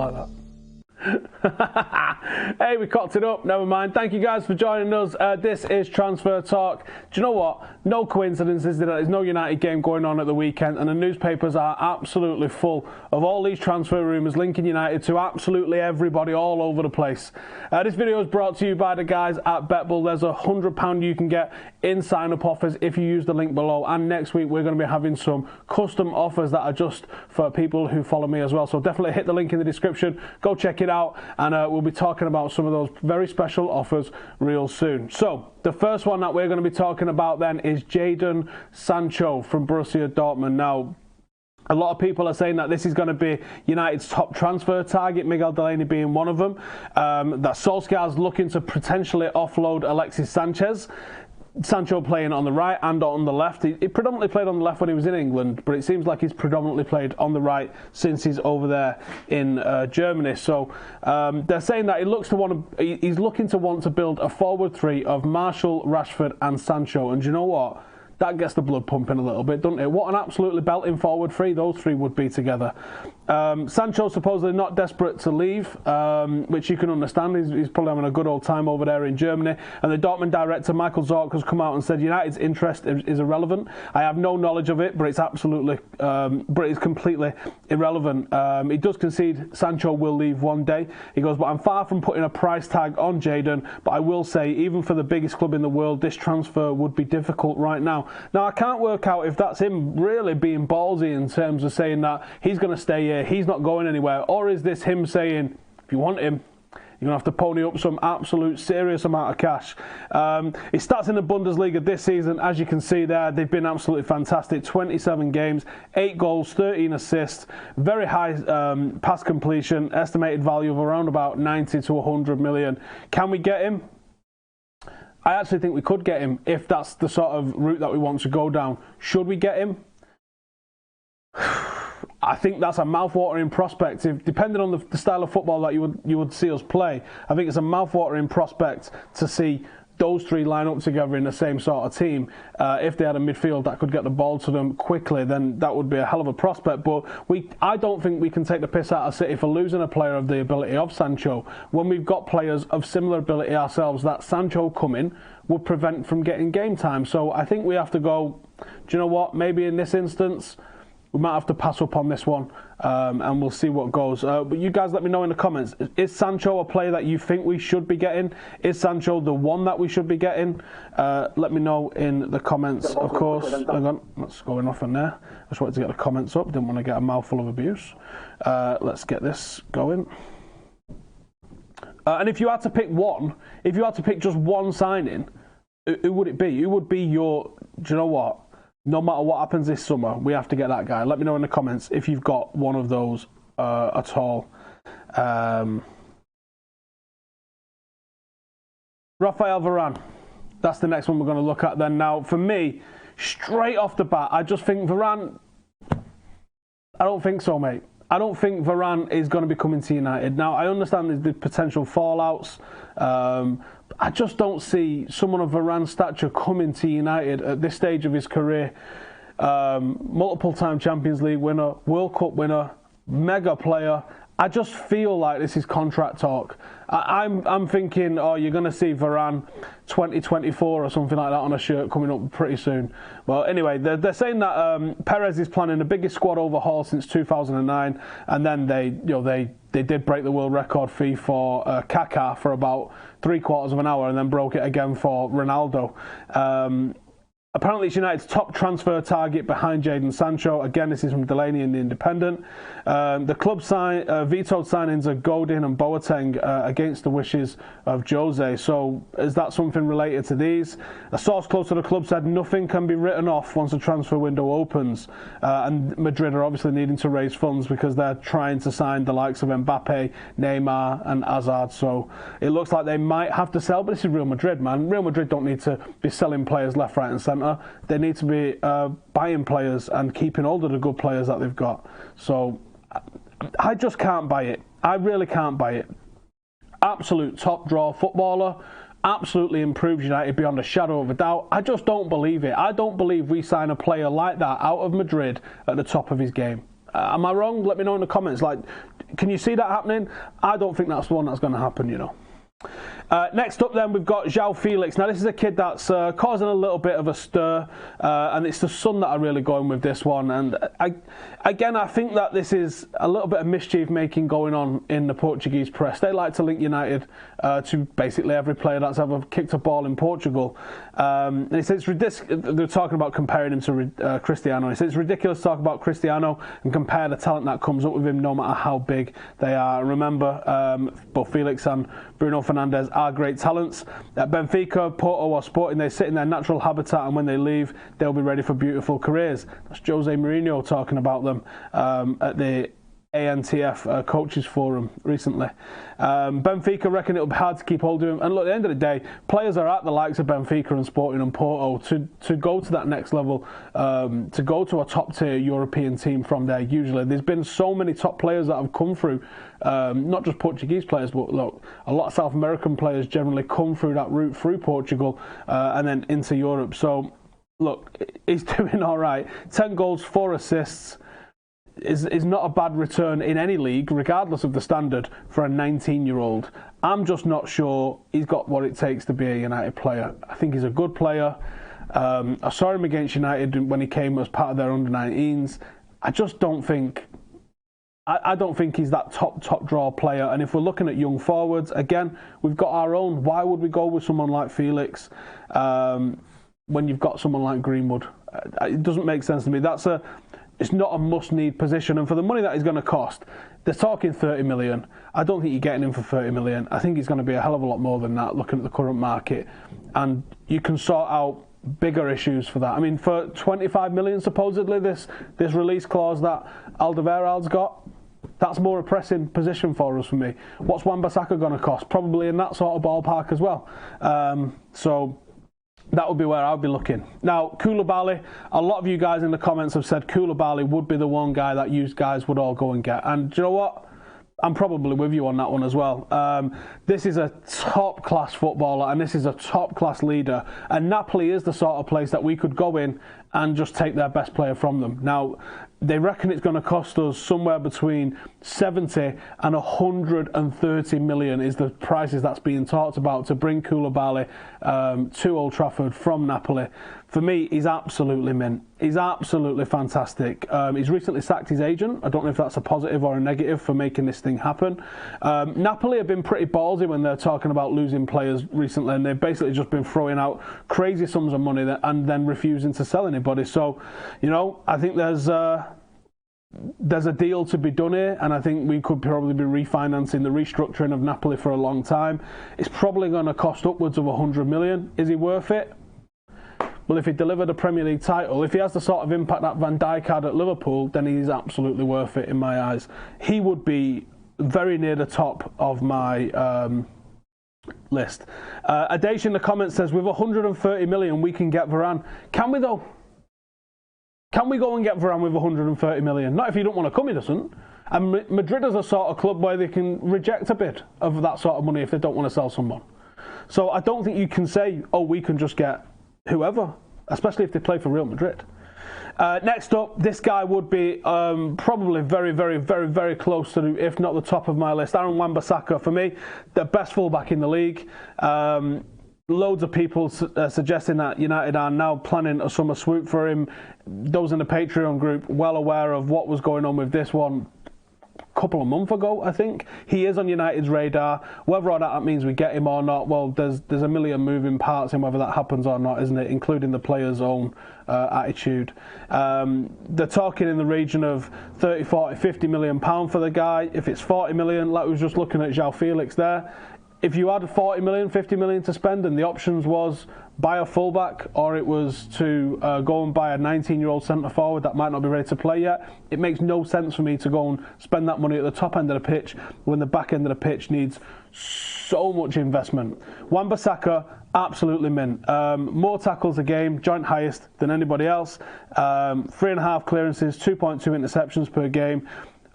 like that. Hey, we cocked it up, never mind. Thank you guys for joining us. This is Transfer Talk. Do you know what? No coincidences that there's no United game going on at the weekend, and the newspapers are absolutely full of all these transfer rumours linking United to absolutely everybody all over the place. This video is brought to you by the guys at BetBull. There's £100 you can get in sign-up offers if you use the link below, and next week we're going to be having some custom offers that are just for people who follow me as well. So definitely hit the link in the description, go check it out, and we'll be talking about some of those very special offers real soon. So the first one that we're going to be talking about then is Jadon Sancho from Borussia Dortmund. Now, a lot of people are saying that this is going to be United's top transfer target, Miguel Delaney being one of them. That Solskjaer's looking to potentially offload Alexis Sanchesz. Sancho playing on the right and on the left. He predominantly played on the left when he was in England, but it seems like he's predominantly played on the right since he's over there in Germany. So they're saying that he's looking to want to build a forward three of Martial, Rashford and Sancho. And do you know what? That gets the blood pumping a little bit, doesn't it? What an absolutely belting forward three those three would be together. Sancho supposedly not desperate to leave, which you can understand. He's probably having a good old time over there in Germany. And the Dortmund director, Michael Zorc, has come out and said United's interest is irrelevant. I have no knowledge of it, but it's completely irrelevant. He does concede Sancho will leave one day. He goes, but I'm far from putting a price tag on Jadon, but I will say, even for the biggest club in the world, this transfer would be difficult right now. Now, I can't work out if that's him really being ballsy in terms of saying that he's going to stay here, he's not going anywhere, or is this him saying, if you want him, you're going to have to pony up some absolute serious amount of cash. His stats in the Bundesliga this season, as you can see there, they've been absolutely fantastic. 27 games, 8 goals, 13 assists, very high pass completion, estimated value of around about 90 to 100 million. Can we get him? I actually think we could get him if that's the sort of route that we want to go down. Should we get him? I think that's a mouth-watering prospect. Depending on the style of football that you would see us play, I think it's a mouth-watering prospect to see those three line up together in the same sort of team. If they had a midfield that could get the ball to them quickly, then that would be a hell of a prospect. But I don't think we can take the piss out of City for losing a player of the ability of Sancho when we've got players of similar ability ourselves that Sancho coming would prevent from getting game time. So I think we have to go, do you know what, maybe in this instance we might have to pass up on this one, and we'll see what goes. But you guys let me know in the comments. Is Sancho a player that you think we should be getting? Is Sancho the one that we should be getting? Let me know in the comments, of course. Hang on, that's going off in there. I just wanted to get the comments up. Didn't want to get a mouthful of abuse. Let's get this going. And if you had to pick one, if you had to pick just one signing, who would it be? Who would be your, do you know what? No matter what happens this summer, we have to get that guy. Let me know in the comments if you've got one of those at all. Rafael Varane. That's the next one we're going to look at then. Now, for me, straight off the bat, I just think Varane... I don't think so, mate. I don't think Varane is going to be coming to United. Now, I understand the potential fallouts. I just don't see someone of Varane's stature coming to United at this stage of his career. Multiple-time Champions League winner, World Cup winner, mega player. I just feel like this is contract talk. I'm thinking, oh, you're going to see Varane 2024 or something like that on a shirt coming up pretty soon. Well, anyway, they're saying that Perez is planning the biggest squad overhaul since 2009, and then they did break the world record fee for Kaká for about 3/4 of an hour, and then broke it again for Ronaldo. Apparently, it's United's top transfer target behind Jadon Sancho. Again, this is from Delaney in The Independent. The club vetoed signings of Godin and Boateng against the wishes of Jose. So, is that something related to these? A source close to the club said nothing can be written off once the transfer window opens. And Madrid are obviously needing to raise funds because they're trying to sign the likes of Mbappe, Neymar and Hazard. So, it looks like they might have to sell, but this is Real Madrid, man. Real Madrid don't need to be selling players left, right and centre. They need to be buying players and keeping hold of the good players that they've got. So I just can't buy it. I really can't buy it. Absolute top draw footballer. Absolutely improves United beyond a shadow of a doubt. I just don't believe it. I don't believe we sign a player like that out of Madrid at the top of his game. Am I wrong? Let me know in the comments. Like, Can you see that happening? I don't think that's the one that's going to happen, you know. Next up then we've got Joao Felix. Now this is a kid that's causing a little bit of a stir, and it's the Sun that are really going with this one. And I think that this is a little bit of mischief making going on in the Portuguese press. They like to link United to basically every player that's ever kicked a ball in Portugal. And he says it's ridiculous. They're talking about comparing him to Cristiano. He says it's ridiculous to talk about Cristiano and compare the talent that comes up with him, no matter how big they are. Remember, both Felix and Bruno Fernandes are great talents. At Benfica, Porto or Sporting, they sit in their natural habitat, and when they leave, they'll be ready for beautiful careers. That's Jose Mourinho talking about them at the ANTF coaches forum recently. Benfica reckon it'll be hard to keep hold of him, and look, at the end of the day, players are at the likes of Benfica and Sporting and Porto to go to that next level, to go to a top tier European team from there. Usually there's been so many top players that have come through, not just Portuguese players, but look, a lot of South American players generally come through that route through Portugal and then into Europe. So look, he's doing all right. 10 goals, 4 assists is not a bad return in any league, regardless of the standard, for a 19-year-old. I'm just not sure he's got what it takes to be a United player. I think he's a good player. I saw him against United when he came as part of their under-19s. I just don't think... I don't think he's that top draw player. And if we're looking at young forwards, again, we've got our own. Why would we go with someone like Felix when you've got someone like Greenwood? It doesn't make sense to me. It's not a must-need position, and for the money that he's going to cost, they're talking 30 million. I don't think you're getting him for 30 million. I think he's going to be a hell of a lot more than that, looking at the current market, and you can sort out bigger issues for that. I mean, for 25 million, supposedly, this release clause that Alderweireld's got, that's more a pressing position for us, for me. What's Wan-Bissaka going to cost? Probably in that sort of ballpark as well. So that would be where I'll be looking. Now, Koulbaly, a lot of you guys in the comments have said Koulbaly would be the one guy that you guys would all go and get. And do you know what? I'm probably with you on that one as well. This is a top-class footballer, and this is a top-class leader. And Napoli is the sort of place that we could go in and just take their best player from them. Now, they reckon it's going to cost us somewhere between 70 and 130 million is the prices that's being talked about to bring Koulibaly to Old Trafford from Napoli. For me, he's absolutely mint. He's absolutely fantastic. He's recently sacked his agent. I don't know if that's a positive or a negative for making this thing happen. Napoli have been pretty ballsy when they're talking about losing players recently, and they've basically just been throwing out crazy sums of money and then refusing to sell anybody. So, you know, I think there's a deal to be done here, and I think we could probably be refinancing the restructuring of Napoli for a long time. It's probably going to cost upwards of 100 million. Is he worth it? Well, if he delivered a Premier League title, if he has the sort of impact that Van Dijk had at Liverpool, then he's absolutely worth it in my eyes. He would be very near the top of my list. Adesh in the comments says, with 130 million, we can get Varane. Can we, though? Can we go and get Varane with 130 million? Not if you don't want to come, he doesn't. And Madrid is a sort of club where they can reject a bit of that sort of money if they don't want to sell someone. So I don't think you can say, oh, we can just get whoever, especially if they play for Real Madrid. Next up, this guy would be probably very, very, very, very close to, if not the top of my list. Aaron Wan-Bissaka, for me, the best fullback in the league. Loads of people suggesting that United are now planning a summer swoop for him. Those in the Patreon group well aware of what was going on with this one a couple of months ago, I think. He is on United's radar. Whether or not that means we get him or not, well, there's a million moving parts in whether that happens or not, isn't it? Including the player's own attitude. They're talking in the region of 30, 40, 50 million pound for the guy. If it's 40 million, like we was just looking at Joao Felix there, if you had 40 million, 50 million to spend and the options was buy a fullback or it was to go and buy a 19-year-old centre forward that might not be ready to play yet, it makes no sense for me to go and spend that money at the top end of the pitch when the back end of the pitch needs so much investment. Wan-Bissaka, absolutely mint. More tackles a game, joint highest than anybody else. 3.5 clearances, 2.2 interceptions per game.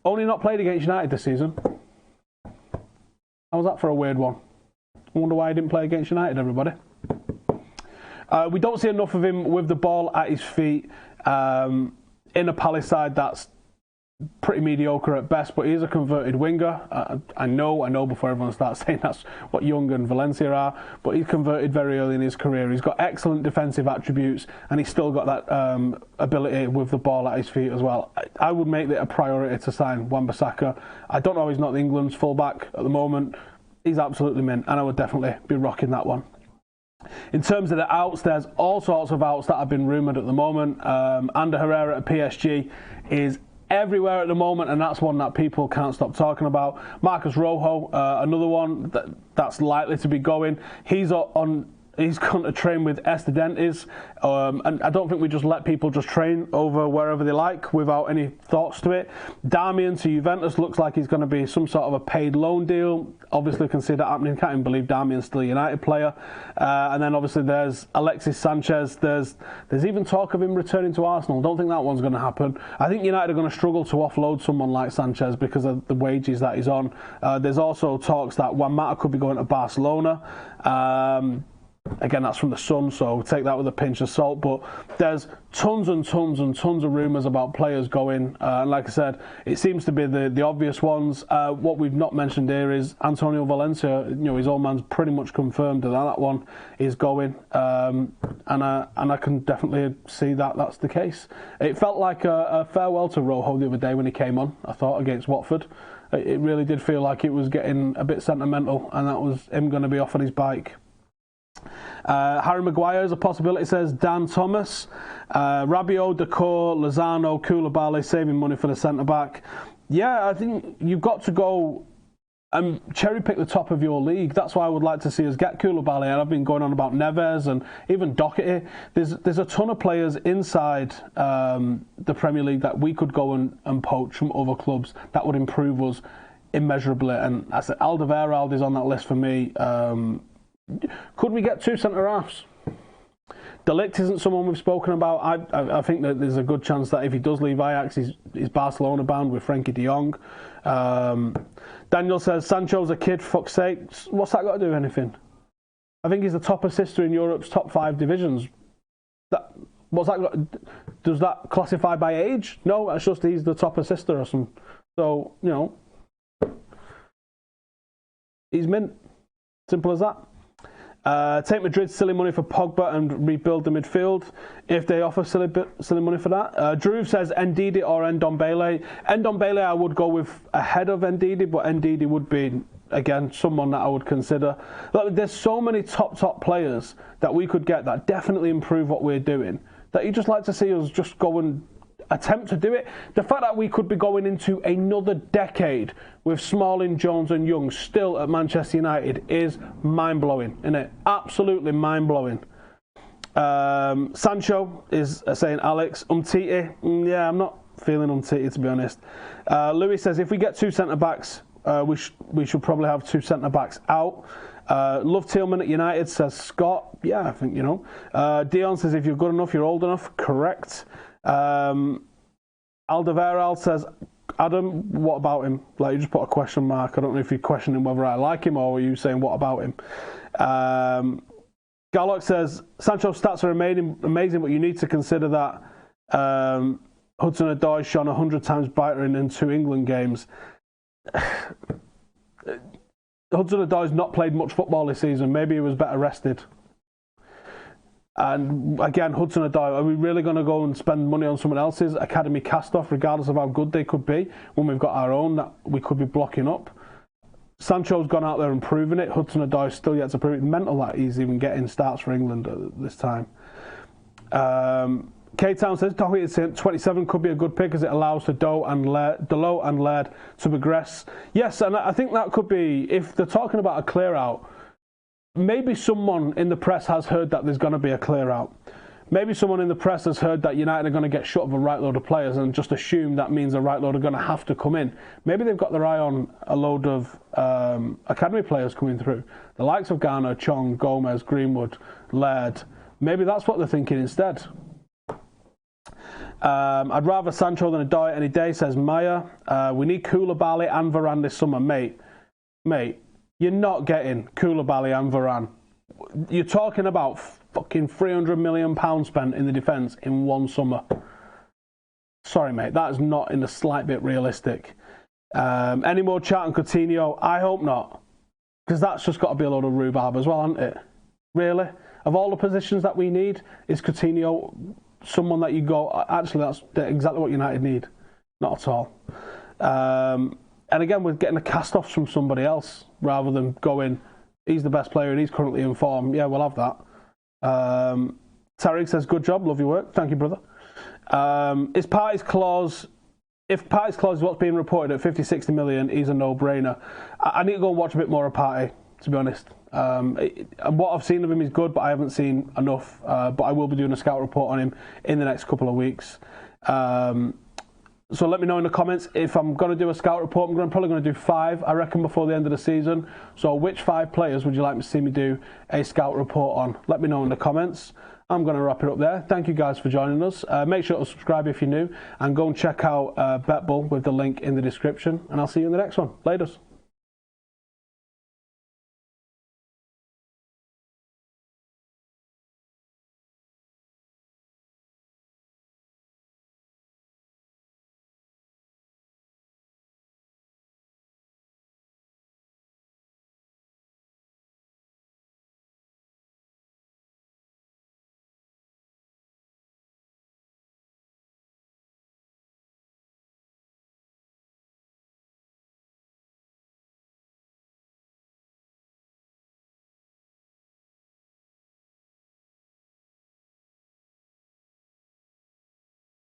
Only not played against United this season. How was that for a weird one? I wonder why he didn't play against United, everybody. We don't see enough of him with the ball at his feet in a Palace side that's pretty mediocre at best, but he's a converted winger. I know before everyone starts saying that's what Young and Valencia are, but he's converted very early in his career. He's got excellent defensive attributes, and he's still got that ability with the ball at his feet as well. I would make it a priority to sign Wan-Bissaka. I don't know, he's not England's fullback at the moment. He's absolutely mint, and I would definitely be rocking that one. In terms of the outs, there's all sorts of outs that have been rumoured at the moment. Ander Herrera at PSG is everywhere at the moment, and that's one that people can't stop talking about. Marcus Rojo, another one that's likely to be going. He's going to train with Estudiantes, and I don't think we just let people just train over wherever they like without any thoughts to it. Darmian to Juventus looks like he's going to be some sort of a paid loan deal. Obviously, can see that happening. Can't even believe Darmian's still a United player. And then obviously there's Alexis Sanchesz. There's even talk of him returning to Arsenal. Don't think that one's going to happen. I think United are going to struggle to offload someone like Sanchesz because of the wages that he's on. There's also talks that Wan-Bissaka could be going to Barcelona. Again, that's from the Sun, so take that with a pinch of salt. But there's tons and tons and tons of rumours about players going. And like I said, it seems to be the obvious ones. What we've not mentioned here is Antonio Valencia. You know, his old man's pretty much confirmed that one is going. And I can definitely see that that's the case. It felt like a farewell to Rojo the other day when he came on, I thought, against Watford. It really did feel like it was getting a bit sentimental, and that was him going to be off on his bike. Harry Maguire is a possibility, says Dan Thomas. Rabiot, Decor, Lozano, Koulbaly, saving money for the centre-back. Yeah, I think you've got to go and cherry-pick the top of your league. That's why I would like to see us get Koulbaly. And I've been going on about Neves and even Doherty. There's a ton of players inside the Premier League that we could go and poach from other clubs that would improve us immeasurably. And I said Alderweireld is on that list for me. Could we get two centre-halves? De Ligt isn't someone we've spoken about. I think that there's a good chance that if he does leave Ajax, he's Barcelona bound with Frankie de Jong. Daniel says Sancho's a kid, fuck's sake. What's that got to do with anything? I think he's the top assister in Europe's top 5 divisions. Does that classify by age? No, it's just he's the top assister or something. So, you know, he's mint. Simple as that. Take Madrid's silly money for Pogba and rebuild the midfield if they offer silly money for that. Drew says Ndidi or Ndombele. Ndombele I would go with ahead of Ndidi, but Ndidi would be, again, someone that I would consider. Look, there's so many top players that we could get that definitely improve what we're doing, that you just like to see us just go and attempt to do it. The fact that we could be going into another decade with Smalling, Jones and Young still at Manchester United is mind-blowing, isn't it? Absolutely mind-blowing. Sancho is saying Alex. Umtiti, yeah, I'm not feeling Umtiti, to be honest. Louis says if we get two centre-backs, we should probably have two centre-backs out. Love Tillman at United, says Scott. Yeah, I think, you know. Dion says if you're good enough, you're old enough. Correct. Alderweireld says, Adam, what about him? Like, you just put a question mark. I don't know if you're questioning whether I like him or are you saying what about him? Gallock says, Sancho's stats are amazing, but you need to consider that Hudson-Odoi shone 100 times brighter in 2 England games. Hudson-Odoi's not played much football this season. Maybe he was better rested. And again, Hudson-Odoi, are we really going to go and spend money on someone else's academy cast-off, regardless of how good they could be, when we've got our own that we could be blocking up? Sancho's gone out there and proven it. Hudson-Odoi's still yet to prove it. Mental that he's even getting starts for England at this time. K-Town says, Doherty at 27 could be a good pick as it allows Dalot and Laird to progress. Yes, and I think that could be, if they're talking about a clear-out, maybe someone in the press has heard that there's going to be a clear-out. Maybe someone in the press has heard that United are going to get shut of a right load of players and just assume that means a right load are going to have to come in. Maybe they've got their eye on a load of academy players coming through. The likes of Garner, Chong, Gomez, Greenwood, Laird. Maybe that's what they're thinking instead. I'd rather Sancho than Odoi any day, says Maya. We need Koulibaly and Varane this summer. Mate, you're not getting Koulibaly and Varane. You're talking about fucking £300 million spent in the defence in one summer. Sorry, mate, that is not in the slight bit realistic. Any more chat on Coutinho? I hope not. Because that's just got to be a load of rhubarb as well, hasn't it? Really? Of all the positions that we need, is Coutinho someone that you go, actually, that's exactly what United need? Not at all. And again, we're getting the cast-offs from somebody else rather than going, he's the best player and he's currently in form. Yeah, we'll have that. Tariq says, good job, love your work. Thank you, brother. Is Partey's clause... If Partey's clause is what's being reported at 50-60 million, he's a no-brainer. I need to go and watch a bit more of Partey, to be honest. What I've seen of him is good, but I haven't seen enough. But I will be doing a scout report on him in the next couple of weeks. So let me know in the comments if I'm going to do a scout report. I'm probably going to do 5, I reckon, before the end of the season. So which 5 players would you like to see me do a scout report on? Let me know in the comments. I'm going to wrap it up there. Thank you guys for joining us. Make sure to subscribe if you're new and go and check out BetBull with the link in the description. And I'll see you in the next one. Laters.